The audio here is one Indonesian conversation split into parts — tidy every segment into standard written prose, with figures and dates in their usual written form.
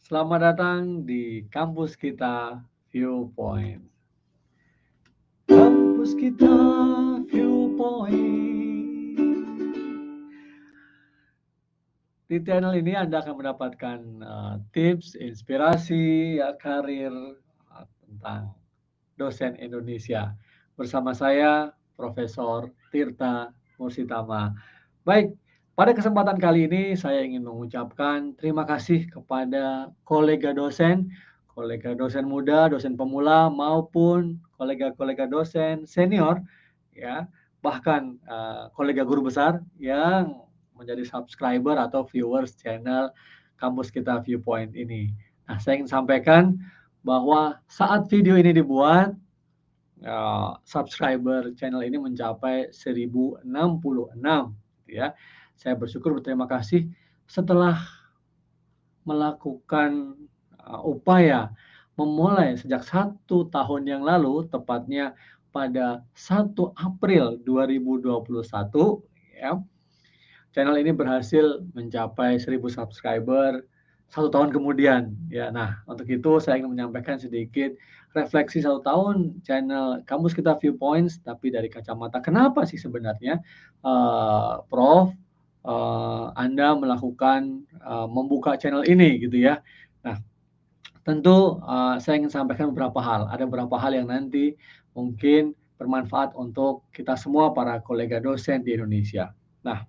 Selamat datang di kampus kita Viewpoint. Kampus kita Viewpoint. Di channel ini Anda akan mendapatkan tips, inspirasi, ya, karir tentang dosen Indonesia. Bersama saya, Profesor Tirta Mursitama. Baik, pada kesempatan kali ini saya ingin mengucapkan terima kasih kepada kolega dosen muda, dosen pemula maupun kolega-kolega dosen senior, ya, bahkan kolega guru besar yang menjadi subscriber atau viewers channel kampus kita Viewpoint ini. Nah, saya ingin sampaikan bahwa saat video ini dibuat, subscriber channel ini mencapai 1066, gitu ya. Saya bersyukur, berterima kasih setelah melakukan upaya memulai sejak 1 tahun yang lalu, tepatnya pada 1 April 2021, ya. Channel ini berhasil mencapai 1000 subscriber 1 tahun kemudian, ya. Nah, untuk itu saya ingin menyampaikan sedikit refleksi 1 tahun channel kampus kita Viewpoints, tapi dari kacamata kenapa sih sebenarnya, Prof, Anda melakukan membuka channel ini, gitu ya. Nah, tentu saya ingin sampaikan beberapa hal. Ada beberapa hal yang nanti mungkin bermanfaat untuk kita semua para kolega dosen di Indonesia. Nah,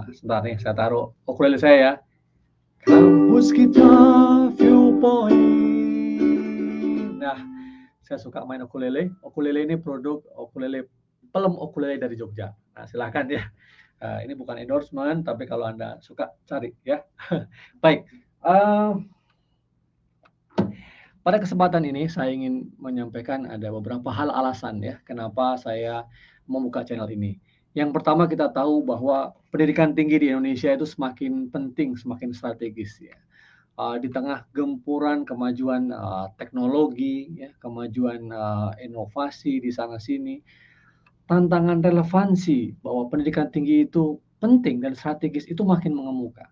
sebentar nih saya taruh ukulele saya ya. Kampus kita Viewpoint. Nah, saya suka main ukulele. Ukulele ini produk ukulele pelem ukulele dari Jogja. Nah, silahkan ya. Ini bukan endorsement, tapi kalau Anda suka cari ya. Baik. Pada kesempatan ini saya ingin menyampaikan ada beberapa hal alasan ya kenapa saya membuka channel ini. Yang pertama, kita tahu bahwa pendidikan tinggi di Indonesia itu semakin penting, semakin strategis ya. Di tengah gempuran kemajuan teknologi, ya, kemajuan inovasi di sana sini, tantangan relevansi bahwa pendidikan tinggi itu penting dan strategis itu makin mengemuka.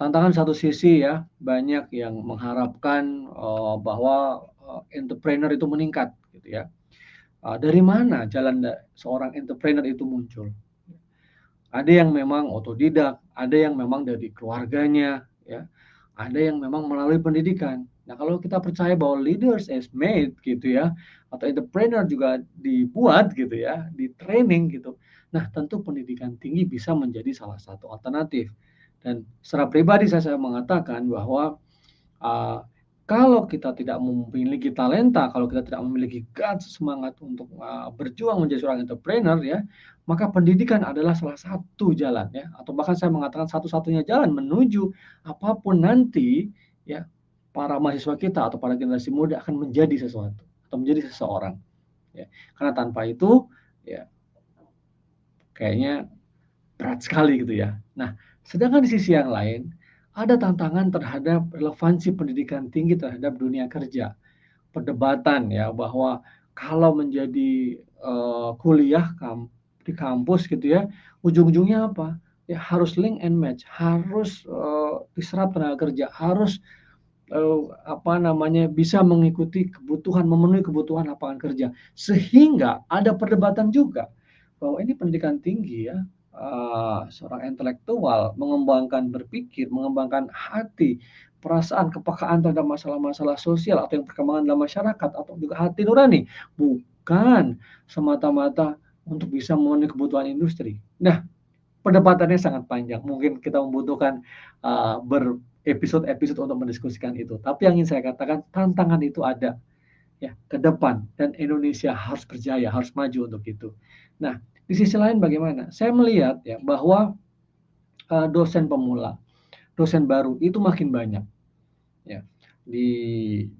Tantangan satu sisi ya, banyak yang mengharapkan bahwa entrepreneur itu meningkat, gitu ya. Dari mana jalan seorang entrepreneur itu muncul? Ada yang memang otodidak, ada yang memang dari keluarganya, ya. Ada yang memang melalui pendidikan. Nah, kalau kita percaya bahwa leaders is made, gitu ya, atau entrepreneur juga dibuat, gitu ya, di training gitu. Nah, tentu pendidikan tinggi bisa menjadi salah satu alternatif. Dan secara pribadi saya mengatakan bahwa kalau kita tidak memiliki talenta, kalau kita tidak memiliki guts, semangat untuk berjuang menjadi seorang entrepreneur ya, maka pendidikan adalah salah satu jalan ya, atau bahkan saya mengatakan satu-satunya jalan menuju apapun nanti ya, para mahasiswa kita atau para generasi muda akan menjadi sesuatu atau menjadi seseorang ya. Karena tanpa itu ya kayaknya berat sekali gitu ya. Nah, sedangkan di sisi yang lain, ada tantangan terhadap relevansi pendidikan tinggi terhadap dunia kerja. Perdebatan ya bahwa kalau menjadi kuliah di kampus gitu ya, ujung-ujungnya apa? Ya harus link and match, harus diserap tenaga kerja, harus apa namanya, bisa mengikuti kebutuhan, memenuhi kebutuhan lapangan kerja. Sehingga ada perdebatan juga bahwa ini pendidikan tinggi ya, seorang intelektual mengembangkan berpikir, mengembangkan hati, perasaan, kepekaan terhadap masalah-masalah sosial atau yang perkembangan dalam masyarakat atau juga hati nurani, bukan semata-mata untuk bisa memenuhi kebutuhan industri. Nah, perdebatannya sangat panjang. Mungkin kita membutuhkan berepisode-episode untuk mendiskusikan itu. Tapi yang ingin saya katakan, tantangan itu ada ya ke depan dan Indonesia harus berjaya, harus maju untuk itu. Nah, di sisi lain bagaimana? Saya melihat ya bahwa dosen pemula, dosen baru itu makin banyak. Ya, di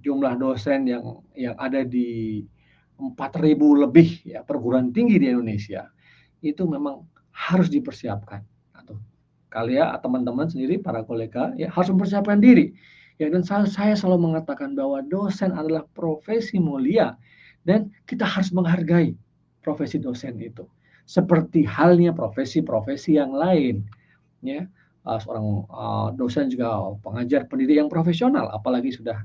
jumlah dosen yang ada di 4.000 lebih ya perguruan tinggi di Indonesia itu memang harus dipersiapkan. Atau kalian, teman-teman sendiri, para kolega ya harus mempersiapkan diri. Ya, dan saya selalu mengatakan bahwa dosen adalah profesi mulia dan kita harus menghargai profesi dosen itu. Seperti halnya profesi-profesi yang lain, ya. seorang, dosen juga pengajar pendidik yang profesional, apalagi sudah,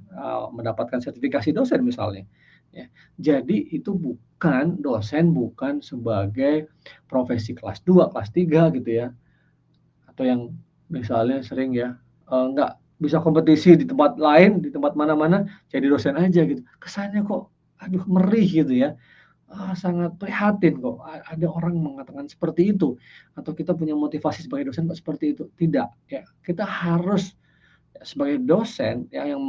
mendapatkan sertifikasi dosen misalnya, ya. Jadi itu bukan dosen bukan sebagai profesi kelas 2 kelas 3 gitu ya, atau yang misalnya sering ya, nggak bisa kompetisi di tempat lain, di tempat mana-mana, jadi dosen aja gitu. Kesannya kok, aduh merih gitu ya, sangat prihatin kok ada orang mengatakan seperti itu, atau kita punya motivasi sebagai dosen kok seperti itu. Tidak, ya. Kita harus sebagai dosen ya yang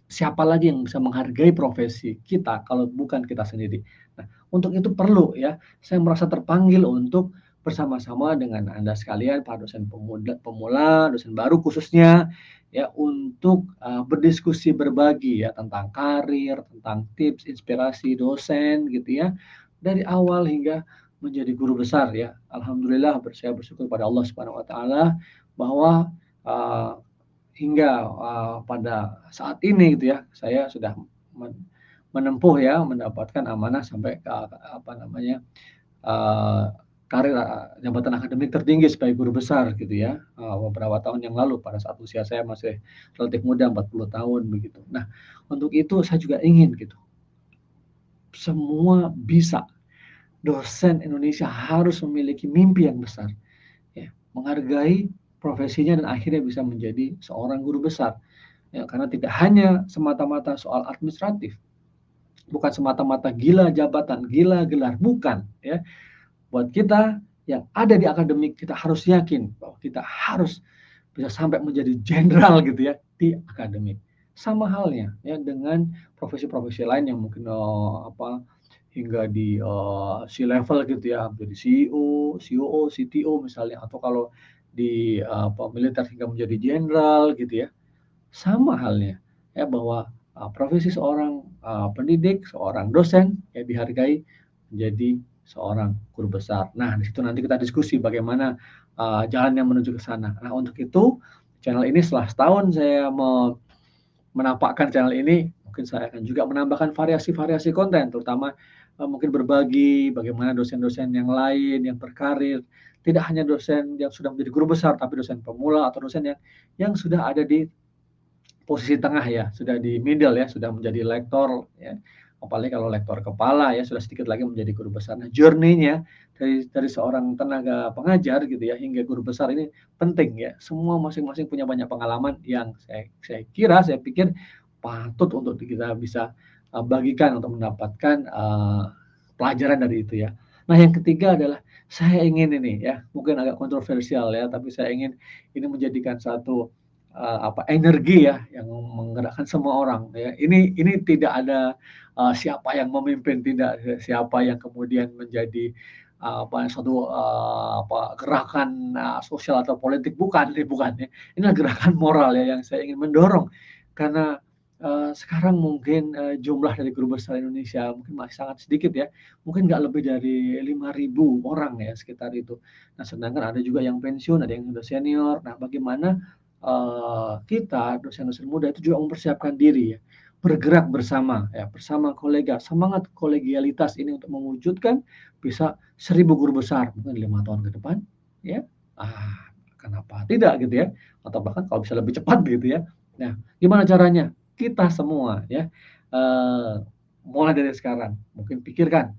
siapa lagi yang bisa menghargai profesi kita kalau bukan kita sendiri. Nah, untuk itu perlu ya, saya merasa terpanggil untuk bersama-sama dengan Anda sekalian, para dosen pemula, dosen baru khususnya, ya untuk, berdiskusi berbagi ya tentang karir, tentang tips, inspirasi dosen gitu ya, dari awal hingga menjadi guru besar ya. Alhamdulillah saya bersyukur pada Allah Subhanahu wa taala bahwa, eee hingga, pada saat ini gitu ya, saya sudah men menempuh ya, mendapatkan amanah sampai ke apa namanya, eee, karir, jabatan akademik tertinggi sebagai guru besar gitu ya, beberapa tahun yang lalu pada saat usia saya masih relatif muda, 40 tahun begitu. Nah, untuk itu saya juga ingin gitu, semua bisa, dosen Indonesia harus memiliki mimpi yang besar, ya, menghargai profesinya dan akhirnya bisa menjadi seorang guru besar. Ya, karena tidak hanya semata-mata soal administratif, bukan semata-mata gila jabatan, gila gelar, bukan ya. Buat kita yang ada di akademik, kita harus yakin bahwa kita harus bisa sampai menjadi jenderal gitu ya di akademik. Sama halnya ya dengan profesi-profesi lain yang mungkin, hingga di, C-level gitu ya, menjadi CEO, COO, CTO misalnya, atau kalau di, militer hingga menjadi jenderal gitu ya. Sama halnya, ya bahwa, profesi seorang, pendidik, seorang dosen, ya dihargai menjadi seorang guru besar. Nah, di situ nanti kita diskusi bagaimana, jalan yang menuju ke sana. Nah, untuk itu channel ini setelah setahun saya menampakkan channel ini, mungkin saya akan juga menambahkan variasi-variasi konten, terutama, mungkin berbagi bagaimana dosen-dosen yang lain yang berkarir, tidak hanya dosen yang sudah menjadi guru besar, tapi dosen pemula atau dosen yang sudah ada di posisi tengah ya, sudah di middle ya, sudah menjadi lektor ya. Apalagi kalau lektor kepala ya, sudah sedikit lagi menjadi guru besar. Nah, journey-nya dari seorang tenaga pengajar gitu ya, hingga guru besar ini penting ya. Semua masing-masing punya banyak pengalaman yang saya pikir patut untuk kita bisa, bagikan untuk mendapatkan, pelajaran dari itu ya. Nah, yang ketiga adalah saya ingin ini ya, mungkin agak kontroversial ya, tapi saya ingin ini menjadikan satu energi ya yang menggerakkan semua orang ya. Ini tidak ada, siapa yang memimpin, tidak, siapa yang kemudian menjadi, suatu, gerakan, sosial atau politik, bukan bukan ya. Inilah gerakan moral ya yang saya ingin mendorong. Karena, sekarang mungkin, jumlah dari guru besar Indonesia mungkin masih sangat sedikit ya, mungkin nggak lebih dari 5.000 orang ya sekitar itu. Nah, sedangkan ada juga yang pensiun, ada yang sudah senior. Nah, bagaimana kita dosen-dosen muda itu juga mempersiapkan diri ya, bergerak bersama ya, bersama kolega, semangat kolegialitas ini untuk mewujudkan bisa 1.000 guru besar mungkin 5 tahun ke depan ya, kenapa tidak gitu ya, atau bahkan kalau bisa lebih cepat gitu ya. Nah, gimana caranya? Kita semua ya, eee, mulai dari sekarang mungkin pikirkan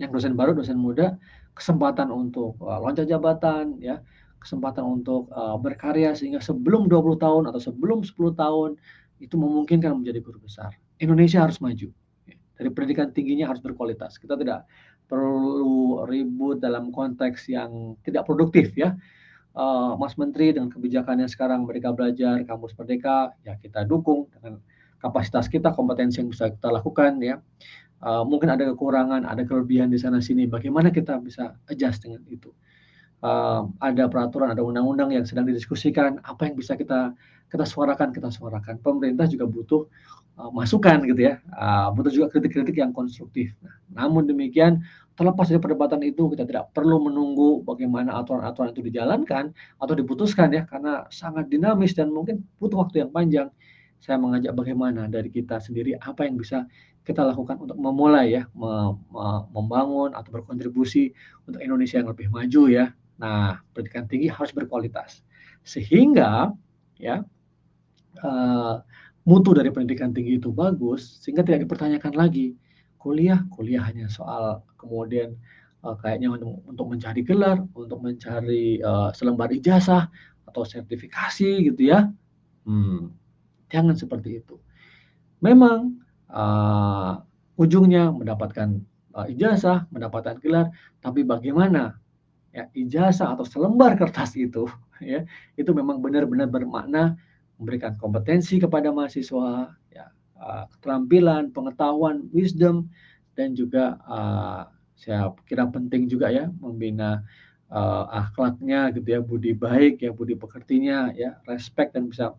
yang dosen baru, dosen muda, kesempatan untuk, loncat jabatan ya, kesempatan untuk, berkarya sehingga sebelum 20 tahun atau sebelum 10 tahun itu memungkinkan menjadi guru besar. Indonesia harus maju, ya. Dari pendidikan tingginya harus berkualitas. Kita tidak perlu ribut dalam konteks yang tidak produktif ya. Mas Menteri dengan kebijakannya sekarang Merdeka Belajar, Kampus Merdeka, ya kita dukung dengan kapasitas kita, kompetensi yang bisa kita lakukan ya. Mungkin ada kekurangan, ada kelebihan di sana sini, bagaimana kita bisa adjust dengan itu. Ada peraturan, ada undang-undang yang sedang didiskusikan, apa yang bisa kita suarakan, kita suarakan. Pemerintah juga butuh, masukan gitu ya, butuh juga kritik-kritik yang konstruktif. Nah, namun demikian, terlepas dari perdebatan itu, kita tidak perlu menunggu bagaimana aturan-aturan itu dijalankan atau diputuskan ya, karena sangat dinamis dan mungkin butuh waktu yang panjang. Saya mengajak bagaimana dari kita sendiri, apa yang bisa kita lakukan untuk memulai ya, membangun atau berkontribusi untuk Indonesia yang lebih maju ya. Nah, pendidikan tinggi harus berkualitas. Sehingga ya, eee, mutu dari pendidikan tinggi itu bagus, sehingga tidak dipertanyakan lagi. Kuliah hanya soal kemudian, kayaknya untuk mencari gelar, untuk mencari, selembar ijazah atau sertifikasi gitu ya. Hmm, jangan seperti itu. Memang, ujungnya mendapatkan, ijazah, mendapatkan gelar, tapi bagaimana ya ijazah atau selembar kertas itu ya, itu memang benar-benar bermakna memberikan kompetensi kepada mahasiswa, ya, keterampilan, pengetahuan, wisdom, dan juga, saya kira penting juga ya membina, akhlaknya gitu ya, budi baik ya, budi pekertinya ya, respect dan bisa,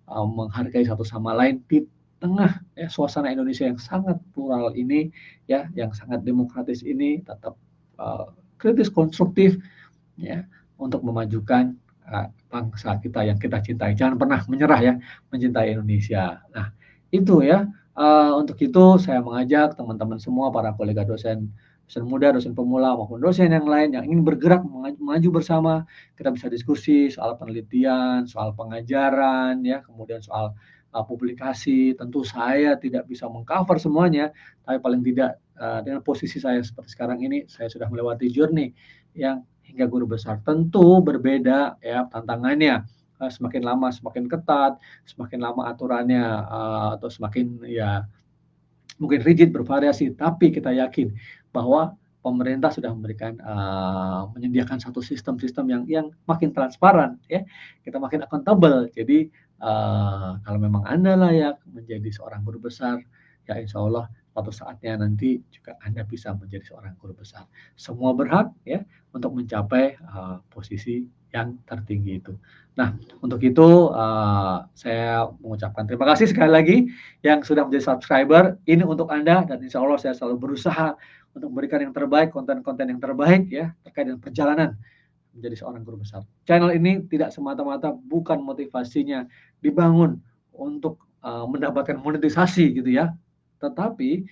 menghargai satu sama lain di tengah ya suasana Indonesia yang sangat plural ini ya, yang sangat demokratis ini tetap, kritis konstruktif ya, untuk memajukan, bangsa kita yang kita cintai. Jangan pernah menyerah ya, mencintai Indonesia. Nah, itu ya, untuk itu saya mengajak teman-teman semua, para kolega dosen dosen muda, dosen pemula, maupun dosen yang lain yang ingin bergerak maju bersama, kita bisa diskusi soal penelitian, soal pengajaran ya, kemudian soal, publikasi. Tentu saya tidak bisa meng-cover semuanya, tapi paling tidak, dengan posisi saya seperti sekarang ini, saya sudah melewati journey yang hingga guru besar. Tentu berbeda ya tantangannya, semakin lama semakin ketat, semakin lama aturannya, atau semakin ya mungkin rigid, bervariasi, tapi kita yakin bahwa pemerintah sudah memberikan, menyediakan satu sistem-sistem yang makin transparan ya, kita makin akuntabel. Jadi, kalau memang Anda layak menjadi seorang guru besar, ya insya Allah suatu saatnya nanti juga Anda bisa menjadi seorang guru besar. Semua berhak ya untuk mencapai, posisi yang tertinggi itu. Nah, untuk itu, saya mengucapkan terima kasih sekali lagi yang sudah menjadi subscriber. Ini untuk Anda dan insya Allah saya selalu berusaha untuk memberikan yang terbaik, konten-konten yang terbaik ya terkait dengan perjalanan menjadi seorang guru besar. Channel ini tidak semata-mata bukan motivasinya dibangun untuk, mendapatkan monetisasi gitu ya, tetapi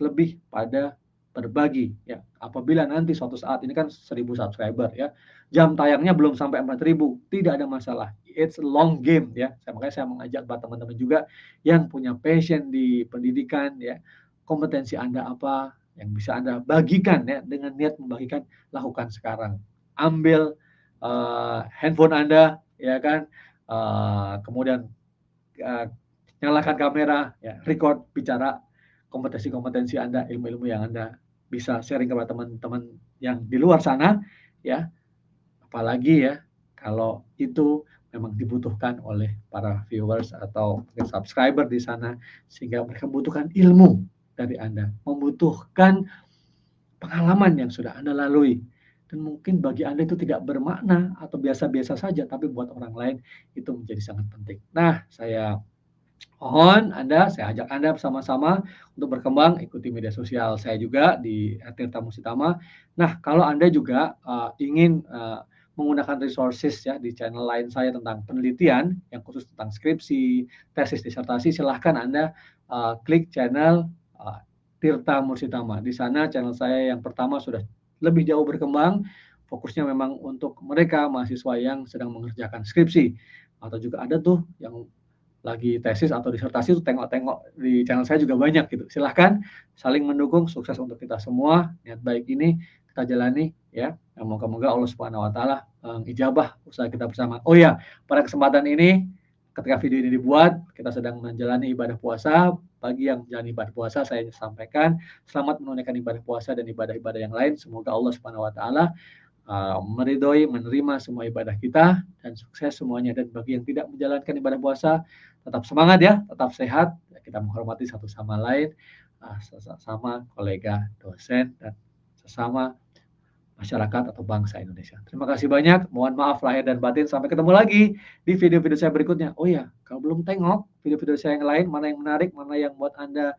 lebih pada berbagi ya. Apabila nanti suatu saat ini kan 1.000 subscriber ya, jam tayangnya belum sampai 4.000, tidak ada masalah. It's a long game ya. Makanya saya mengajak buat teman-teman juga yang punya passion di pendidikan ya, kompetensi Anda apa yang bisa Anda bagikan ya, dengan niat membagikan, lakukan sekarang. Ambil, handphone Anda ya kan, kemudian, eee, nyalakan kamera ya, record, bicara kompetensi-kompetensi Anda, ilmu-ilmu yang Anda bisa sharing kepada teman-teman yang di luar sana ya. Apalagi ya kalau itu memang dibutuhkan oleh para viewers atau subscriber di sana, sehingga mereka membutuhkan ilmu dari Anda, membutuhkan pengalaman yang sudah Anda lalui. Dan mungkin bagi Anda itu tidak bermakna atau biasa-biasa saja, tapi buat orang lain itu menjadi sangat penting. Nah, saya mohon Anda, saya ajak Anda bersama-sama untuk berkembang, ikuti media sosial saya juga di @tirta Musitama. Nah, kalau Anda juga, ingin, menggunakan resources ya di channel lain saya tentang penelitian yang khusus tentang skripsi, tesis, disertasi, silahkan Anda, klik channel, Tirta Musitama. Di sana channel saya yang pertama sudah lebih jauh berkembang, fokusnya memang untuk mereka mahasiswa yang sedang mengerjakan skripsi, atau juga ada tuh yang lagi tesis atau disertasi tuh tengok-tengok di channel saya juga banyak gitu. Silahkan saling mendukung, sukses untuk kita semua. Niat baik ini kita jalani ya. Moga-moga Allah Subhanahu wa taala ijabah usaha kita bersama. Oh ya, pada kesempatan ini ketika video ini dibuat, kita sedang menjalani ibadah puasa. Bagi yang menjalani ibadah puasa, saya sampaikan selamat menunaikan ibadah puasa dan ibadah-ibadah yang lain. Semoga Allah Subhanahu wa taala meridhoi, menerima semua ibadah kita dan sukses semuanya. Dan bagi yang tidak menjalankan ibadah puasa, tetap semangat ya, tetap sehat. Kita menghormati satu sama lain, sesama kolega dosen dan sesama masyarakat atau bangsa Indonesia. Terima kasih banyak. Mohon maaf lahir dan batin. Sampai ketemu lagi di video-video saya berikutnya. Oh ya, kalau belum tengok video-video saya yang lain, mana yang menarik, mana yang buat Anda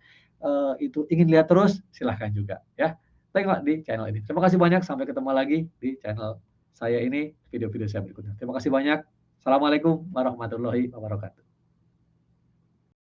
itu ingin lihat terus, silahkan juga ya. Tengok di channel ini. Terima kasih banyak. Sampai ketemu lagi di channel saya ini, video-video saya berikutnya. Terima kasih banyak. Assalamualaikum warahmatullahi wabarakatuh.